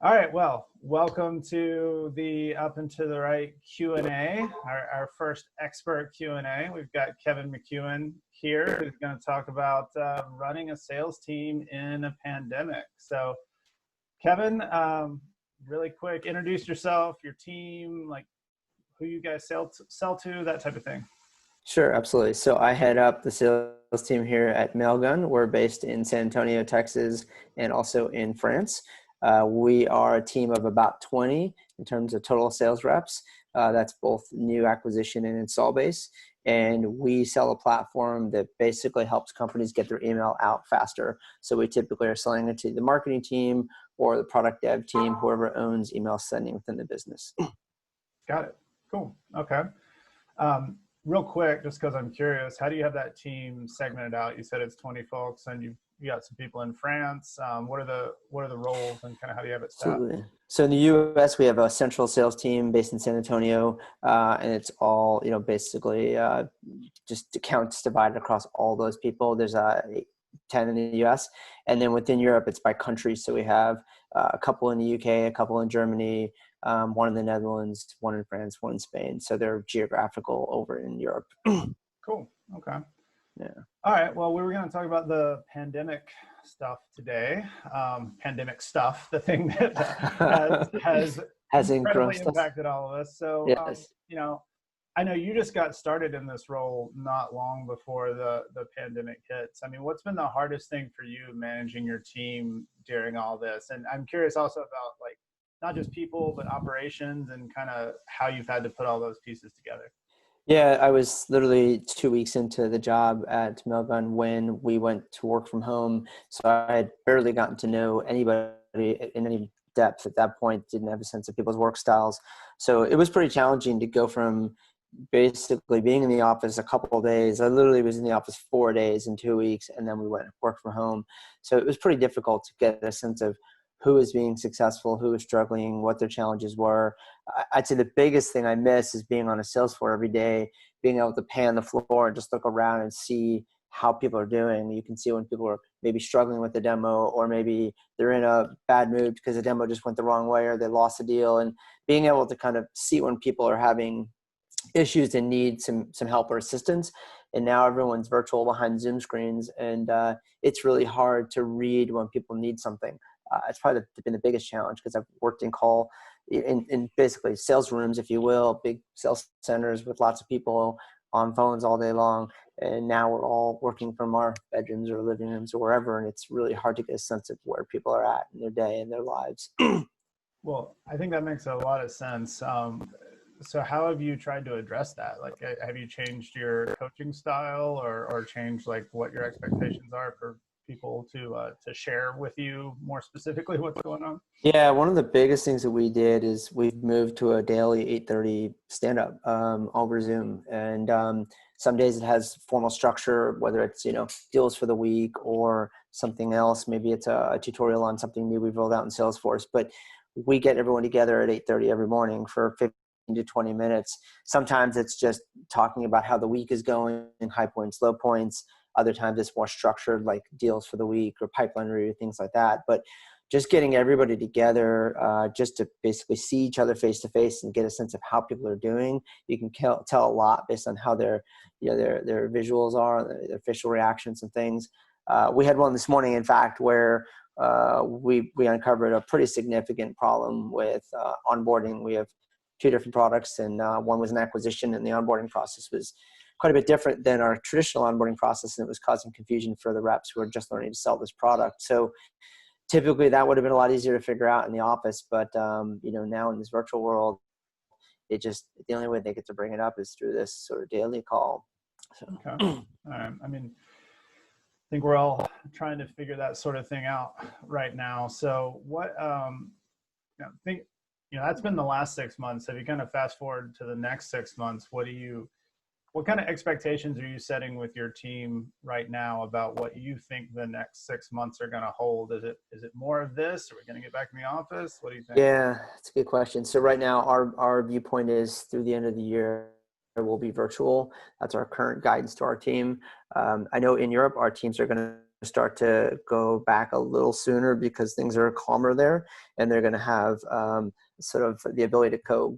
All right, well, welcome to the Up and to the Right Q&A, our first expert Q&A. We've got Kevin McKeown here who's going to talk about running a sales team in a pandemic. So, Kevin, really quick, introduce yourself, your team, like who you guys sell to, that type of thing. Sure, absolutely. So I head up the sales team here at Mailgun. We're based in San Antonio, Texas, and also in France. We are a team of about 20 in terms of total sales reps. That's both new acquisition and install base. And we sell a platform that basically helps companies get their email out faster. So we typically are selling it to the marketing team or the product dev team, whoever owns email sending within the business. Got it. Cool. Okay. Real quick, just because I'm curious, how do you have that team segmented out? You said it's 20 folks, and you got some people in France. What are the roles, and kind of how do you have it set up? Absolutely. So in the U.S., we have a central sales team based in San Antonio, and it's all basically just accounts divided across all those people. There's 10 in the U.S., and then within Europe, it's by country. So we have a couple in the U.K., a couple in Germany, one in the Netherlands, one in France, one in Spain. So they're geographical over in Europe. Cool. Okay. Yeah. All right. Well, we were going to talk about the pandemic stuff today. Pandemic stuff, the thing that has incredibly impacted all of us. So, yes. I know you just got started in this role not long before the pandemic hits. I mean, what's been the hardest thing for you managing your team during all this? And I'm curious also about not just people, but operations and kind of how you've had to put all those pieces together. Yeah, I was literally 2 weeks into the job at Mailgun when we went to work from home. So I had barely gotten to know anybody in any depth at that point, didn't have a sense of people's work styles. So it was pretty challenging to go from basically being in the office a couple of days. I literally was in the office 4 days in 2 weeks, and then we went to work from home. So it was pretty difficult to get a sense of who is being successful, who is struggling, what their challenges were. I'd say the biggest thing I miss is being on a sales floor every day, being able to pan the floor and just look around and see how people are doing. You can see when people are maybe struggling with the demo, or maybe they're in a bad mood because the demo just went the wrong way or they lost a deal, and being able to kind of see when people are having issues and need some help or assistance. And now everyone's virtual behind Zoom screens, and it's really hard to read when people need something. It's probably been the biggest challenge because I've worked in basically sales rooms, if you will, big sales centers with lots of people on phones all day long. And now we're all working from our bedrooms or living rooms or wherever. And it's really hard to get a sense of where people are at in their day and their lives. Well, I think that makes a lot of sense. So how have you tried to address that? Like, have you changed your coaching style or changed what your expectations are for people to share with you more specifically what's going on? Yeah, one of the biggest things that we did is we've moved to a daily 8:30 stand-up over Zoom. And some days it has formal structure, whether it's, deals for the week or something else. Maybe it's a tutorial on something new we've rolled out in Salesforce. But we get everyone together at 8:30 every morning for 15 to 20 minutes. Sometimes it's just talking about how the week is going, high points, low points. Other times it's more structured, like deals for the week or pipeline review, things like that. But just getting everybody together just to basically see each other face to face and get a sense of how people are doing. You can tell a lot based on how their visuals are, their facial reactions and things. We had one this morning, in fact, where we uncovered a pretty significant problem with onboarding. We have 2 different products, and one was an acquisition, and the onboarding process was quite a bit different than our traditional onboarding process, and it was causing confusion for the reps who are just learning to sell this product. So typically that would have been a lot easier to figure out in the office, but now in this virtual world, the only way they get to bring it up is through this sort of daily call. So. Okay. All right. I mean, I think we're all trying to figure that sort of thing out right now. So what, that's been the last 6 months. If you kind of fast forward to the next 6 months, what kind of expectations are you setting with your team right now about what you think the next 6 months are going to hold? Is it more of this? Are we going to get back in the office? What do you think? Yeah, that's a good question. So right now our viewpoint is through the end of the year, will be virtual. That's our current guidance to our team. I know in Europe, our teams are going start to go back a little sooner because things are calmer there, and they're going to have sort of the ability to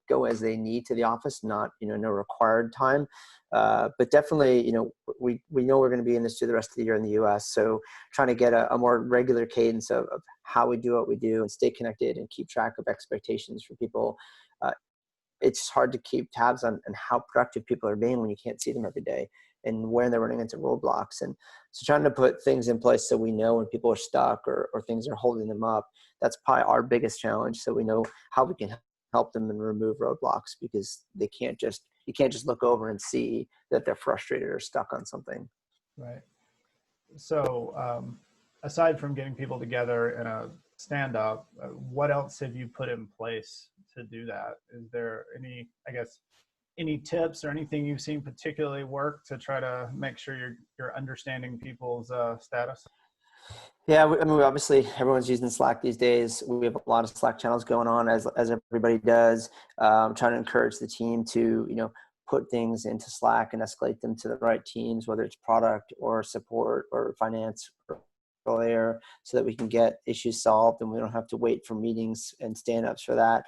go as they need to the office, not, no required time. But definitely, we know we're going to be in this through the rest of the year in the US. So trying to get a more regular cadence of how we do what we do and stay connected and keep track of expectations for people. It's just hard to keep tabs on how productive people are being when you can't see them every day and when they're running into roadblocks. And so trying to put things in place so we know when people are stuck or things are holding them up, that's probably our biggest challenge. So we know how we can help them and remove roadblocks, because you can't just look over and see that they're frustrated or stuck on something. Right. So aside from getting people together in a stand-up, what else have you put in place to do that? Is there any tips or anything you've seen particularly work to try to make sure you're understanding people's status? Yeah, obviously everyone's using Slack these days. We have a lot of Slack channels going on, as everybody does. Trying to encourage the team to put things into Slack and escalate them to the right teams, whether it's product or support or finance or layer, so that we can get issues solved and we don't have to wait for meetings and stand-ups for that.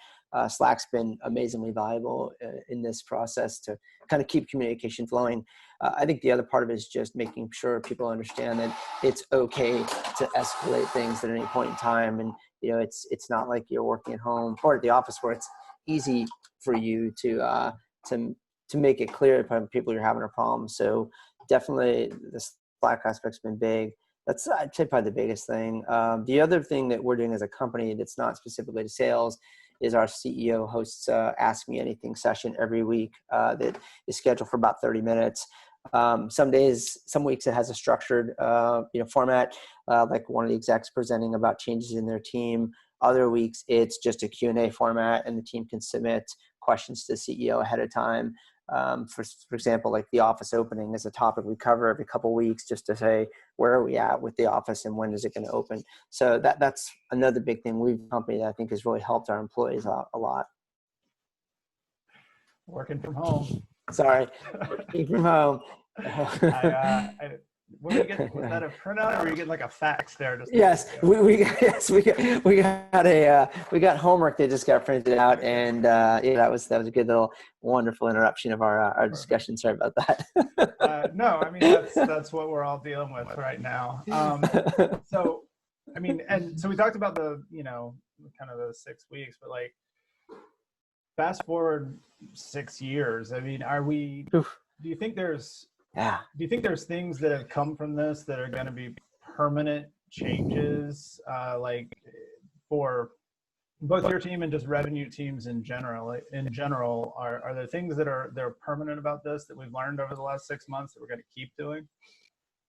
Slack's been amazingly valuable in this process to kind of keep communication flowing. I think the other part of it is just making sure people understand that it's okay to escalate things at any point in time. And, it's not like you're working at home or at the office where it's easy for you to make it clear to people you're having a problem. So definitely the Slack aspect's been big. That's, I'd say, probably the biggest thing. The other thing that we're doing as a company that's not specifically to sales is our CEO hosts Ask Me Anything session every week that is scheduled for about 30 minutes. Some weeks it has a structured format, like one of the execs presenting about changes in their team. Other weeks it's just a Q&A format, and the team can submit questions to the CEO ahead of time. For example, like the office opening is a topic we cover every couple of weeks, just to say, where are we at with the office and when is it going to open? So that's another big thing we've company that I think has really helped our employees a lot. Working from home. Sorry, working from home. What do you get? Was that a printout, or you get like a fax there? Yes, we got homework that just got printed out, and that was a good little wonderful interruption of our discussion. Sorry about that. No, I mean that's what we're all dealing with right now. So we talked about the kind of the 6 weeks, but like fast forward 6 years. I mean, do you think there's things that have come from this that are going to be permanent changes, like for both your team and just revenue teams in general? Are there things that are permanent about this that we've learned over the last 6 months that we're going to keep doing?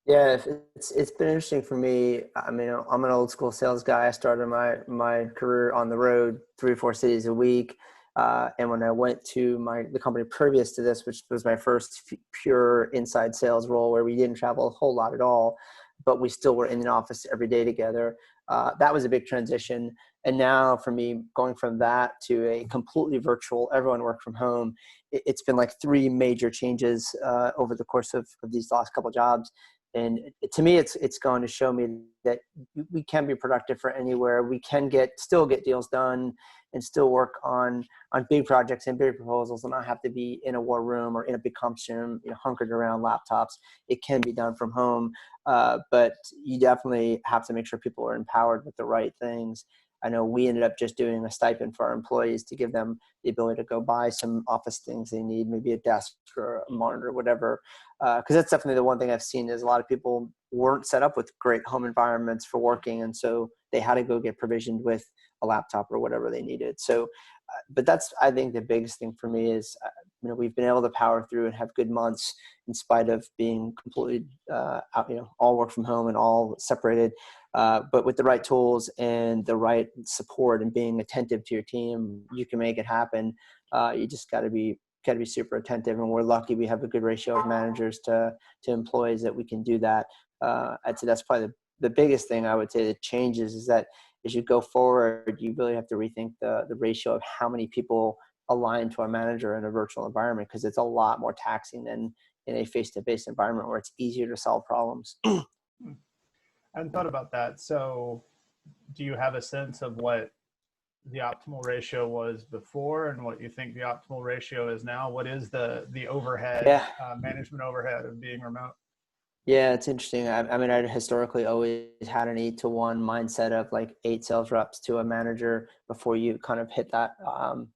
Yeah, it's been interesting for me. I mean, I'm an old school sales guy. I started my career on the road, 3 or 4 cities a week. And when I went to the company previous to this, which was my first pure inside sales role, where we didn't travel a whole lot at all, but we still were in the office every day together, that was a big transition. And now for me, going from that to a completely virtual, everyone work from home, it's been like 3 major changes over the course of these last couple of jobs. And to me, it's going to show me that we can be productive for anywhere. We can still get deals done and still work on big projects and big proposals, and not have to be in a war room or in a big conference room, hunkered around laptops. It can be done from home, but you definitely have to make sure people are empowered with the right things. I know we ended up just doing a stipend for our employees to give them the ability to go buy some office things they need, maybe a desk or a monitor, whatever. Because that's definitely the one thing I've seen is a lot of people weren't set up with great home environments for working. And so they had to go get provisioned with a laptop or whatever they needed. So, but that's, I think the biggest thing for me is, we've been able to power through and have good months in spite of being completely out, all work from home and all separated. But with the right tools and the right support and being attentive to your team, you can make it happen. You just got to be super attentive, and we're lucky we have a good ratio of managers to employees that we can do that. I'd say that's probably the biggest thing I would say that changes is that as you go forward, you really have to rethink the ratio of how many people align to a manager in a virtual environment, because it's a lot more taxing than in a face-to-face environment where it's easier to solve problems. I hadn't thought about that. So do you have a sense of what the optimal ratio was before and what you think the optimal ratio is now? What is the overhead, Yeah. management overhead of being remote? Yeah, it's interesting. I mean, I historically always had an 8-to-1 mindset of like 8 sales reps to a manager before you kind of hit that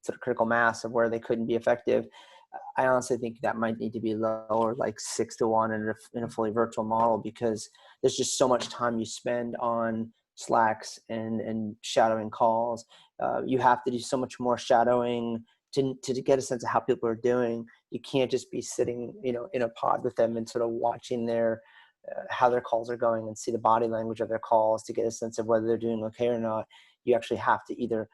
sort of critical mass of where they couldn't be effective. I honestly think that might need to be lower, like 6-to-1 in a fully virtual model, because there's just so much time you spend on Slacks and shadowing calls. You have to do so much more shadowing to get a sense of how people are doing. You can't just be sitting, in a pod with them and sort of watching how their calls are going and see the body language of their calls to get a sense of whether they're doing okay or not. You actually have to either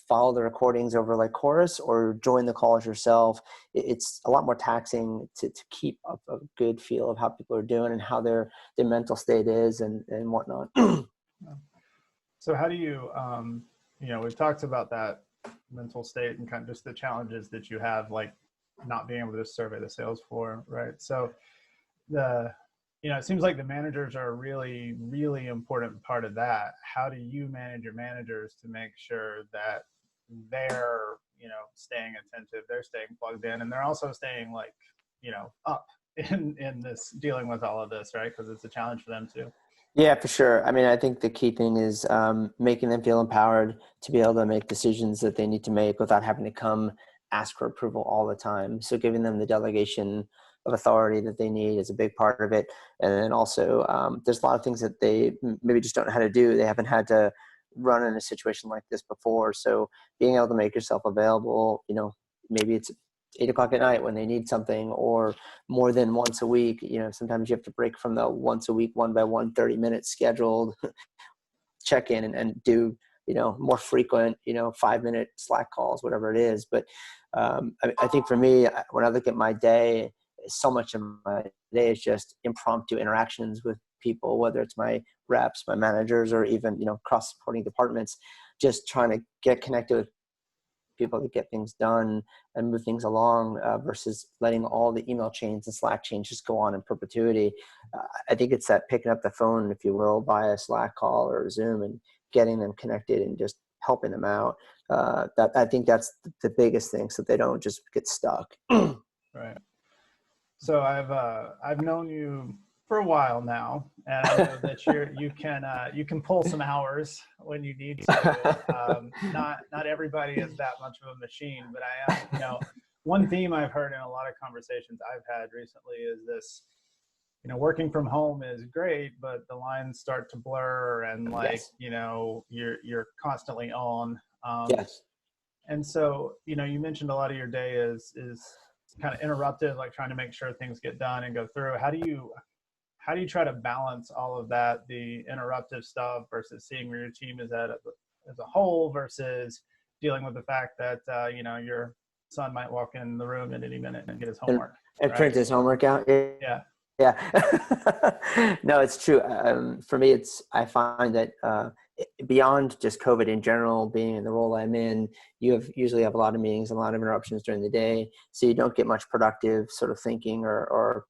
follow the recordings over like Chorus or join the calls yourself. It's a lot more taxing to keep up a good feel of how people are doing and how their mental state is and whatnot. So how do you, we've talked about that mental state and kind of just the challenges that you have, like not being able to survey the sales floor, right? So it seems like the managers are a really, really important part of that. How do you manage your managers to make sure that they're, staying attentive, they're staying plugged in, and they're also staying up in this, dealing with all of this, right? Because it's a challenge for them too. Yeah, for sure. I mean, I think the key thing is making them feel empowered to be able to make decisions that they need to make without having to come ask for approval all the time. So giving them the delegation of authority that they need is a big part of it. And then also there's a lot of things that they maybe just don't know how to do. They haven't had to run in a situation like this before. So being able to make yourself available, maybe it's 8 o'clock at night when they need something, or more than once a week. Sometimes you have to break from the once a week, 1-by-1, 30-minute scheduled check in and do, more frequent, 5-minute Slack calls, whatever it is. But I think for me, when I look at my day, so much of my day is just impromptu interactions with people, whether it's my reps, my managers, or even, cross supporting departments, just trying to get connected with people to get things done and move things along versus letting all the email chains and Slack chains just go on in perpetuity. I think it's that picking up the phone, if you will, via Slack call or Zoom and getting them connected and just helping them out. That I think that's the biggest thing, so they don't just get stuck. Right. So I've known you for a while now, and I know that you can pull some hours when you need to. Not everybody is that much of a machine, but I am. One theme I've heard in a lot of conversations I've had recently is this. Working from home is great, but the lines start to blur, and Yes. you're constantly on. Yes. And so, you mentioned a lot of your day is kind of interrupted, like trying to make sure things get done and go through. How do you try to balance all of that, the interruptive stuff versus seeing where your team is at as a whole versus dealing with the fact that, your son might walk in the room at any minute and get his homework. And right? print his homework out. Yeah. Yeah. No, it's true. For me, I find that beyond just COVID in general, being in the role I'm in, you usually have a lot of meetings and a lot of interruptions during the day. So you don't get much productive sort of thinking or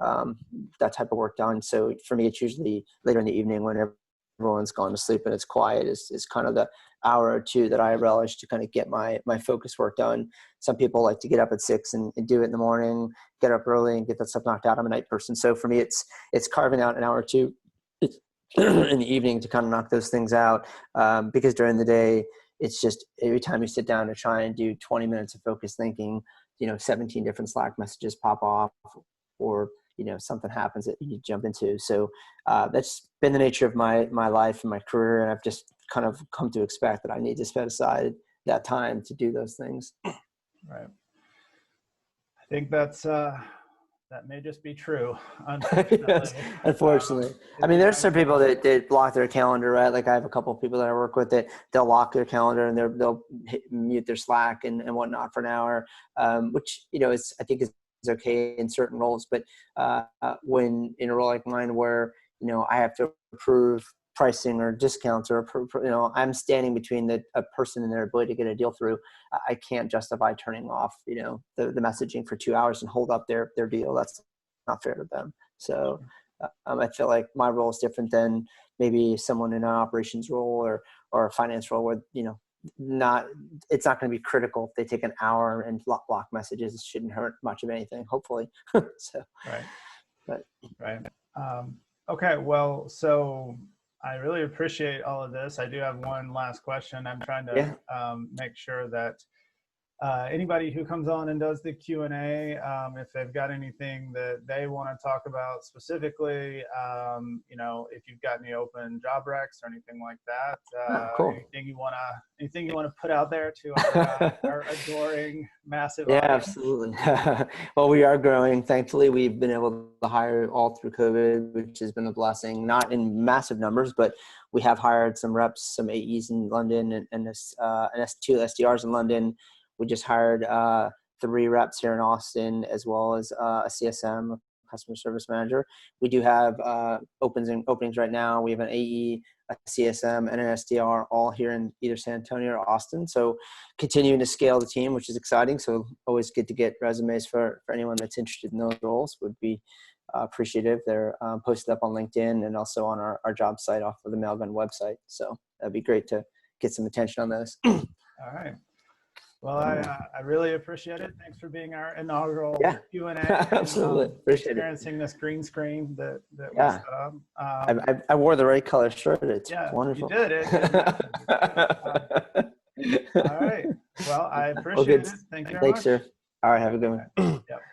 that type of work done. So for me, it's usually later in the evening when everyone's gone to sleep and it's quiet is kind of the hour or two that I relish to kind of get my focus work done. Some people like to get up at 6 and do it in the morning, get up early and get that stuff knocked out. I'm a night person. So for me, it's carving out an hour or two in the evening to kind of knock those things out. Because during the day, it's just every time you sit down to try and do 20 minutes of focused thinking, 17 different Slack messages pop off, or something happens that you jump into. So that's been the nature of my life and my career, and I've just kind of come to expect that I need to set aside that time to do those things. Right. I think that may just be true, unfortunately. Yes, unfortunately. I mean, there's some people that block their calendar, right? Like I have a couple of people that I work with that they'll lock their calendar and they'll mute their Slack and whatnot for an hour, which, I think is okay in certain roles. But when in a role like mine where, I have to approve pricing or discounts or, I'm standing between a person and their ability to get a deal through, I can't justify turning off, the messaging for 2 hours and hold up their deal. That's not fair to them. So I feel like my role is different than maybe someone in an operations role or a finance role where, it's not going to be critical if they take an hour and block messages. It shouldn't hurt much of anything, hopefully. So, Right. but Right. Okay. Well, so I really appreciate all of this. I do have one last question. I'm trying to make sure that anybody who comes on and does the Q&A, if they've got anything that they want to talk about specifically, if you've got any open job recs or anything like that, cool. anything you want to put out there to our adoring massive Yeah, audience? absolutely. Well, we are growing. Thankfully, we've been able to hire all through COVID, which has been a blessing, not in massive numbers, but we have hired some reps, some AEs in London and two SDRs in London. We just hired 3 reps here in Austin, as well as a CSM, customer service manager. We do have openings right now. We have an AE, a CSM, and an SDR all here in either San Antonio or Austin. So continuing to scale the team, which is exciting. So always good to get resumes for anyone that's interested in those roles. Would be appreciative. They're posted up on LinkedIn and also on our job site off of the Mailgun website. So that'd be great to get some attention on those. All right. Well, I really appreciate it. Thanks for being our inaugural Q&A. Absolutely. Appreciate experiencing this green screen that we Yeah. set up. I wore the right color shirt. It's wonderful. You did it. All right. Well, I appreciate it. Thank you very much. Thanks, sir. All right. Have a good one. Yep.